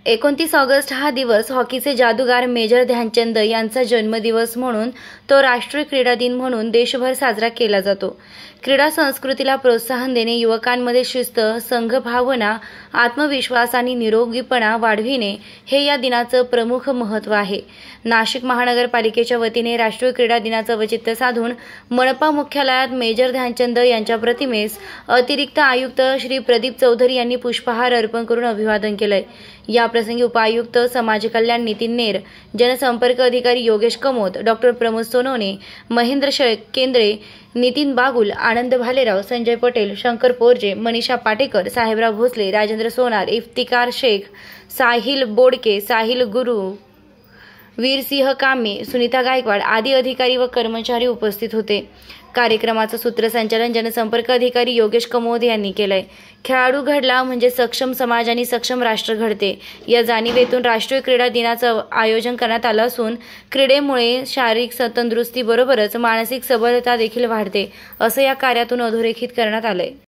29 August हा दिवस हॉकीचे जादूगार मेजर ध्यानचंद यांचा जन्मदिवस म्हणून तो राष्ट्रीय क्रीडा दिन म्हणून देशभर साजरा केला जातो। क्रीडा संस्कृतीला प्रोत्साहन देणे, युवकांमध्ये शिस्त, संघभावना, आत्मविश्वास आणि निरोगीपणा वाढविणे हे या दिनाचं प्रमुख महत्त्व आहे। नाशिक महानगरपालिकेच्या वतीने राष्ट्रीय क्रीडा दिनाचं औचित्य साधून मनपा मुख्यालयात मेजर ध्यानचंद यांच्या प्रतिमेस अतिरिक्त आयुक्त श्री प्रदीप चौधरी यांनी पुष्पहार अर्पण करून अभिवादन केलंय। या प्रसंगी उपायुक्त समाज कल्याण नितीन नेर, जनसंपर्क अधिकारी योगेश कमोत, डॉक्टर प्रमोद सोनवणे, महेंद्र केंद्रे, नितीन बागुल, आनंद भालेराव, संजय पटेल, शंकर पोरजे, मनीषा पाटेकर, साहेबराव भोसले, राजेंद्र सोनार, इफ्तिकार शेख, साहिल बोडके, साहिल गुरु, वीरसिंह कामे, सुनीता गायकवाड आदी अधिकारी व कर्मचारी उपस्थित होते। कार्यक्रमाचं सूत्रसंचालन जनसंपर्क अधिकारी योगेश कमोद यांनी केलंय। खेळाडू घडला म्हणजे सक्षम समाज आणि सक्षम राष्ट्र घडते या जाणीवेतून राष्ट्रीय क्रीडा दिनाचं आयोजन करण्यात आलं असून क्रीडेमुळे शारीरिक तंदुरुस्ती बरोबरच मानसिक सबलता देखील वाढते असं या कार्यातून अधोरेखित करण्यात आलंय।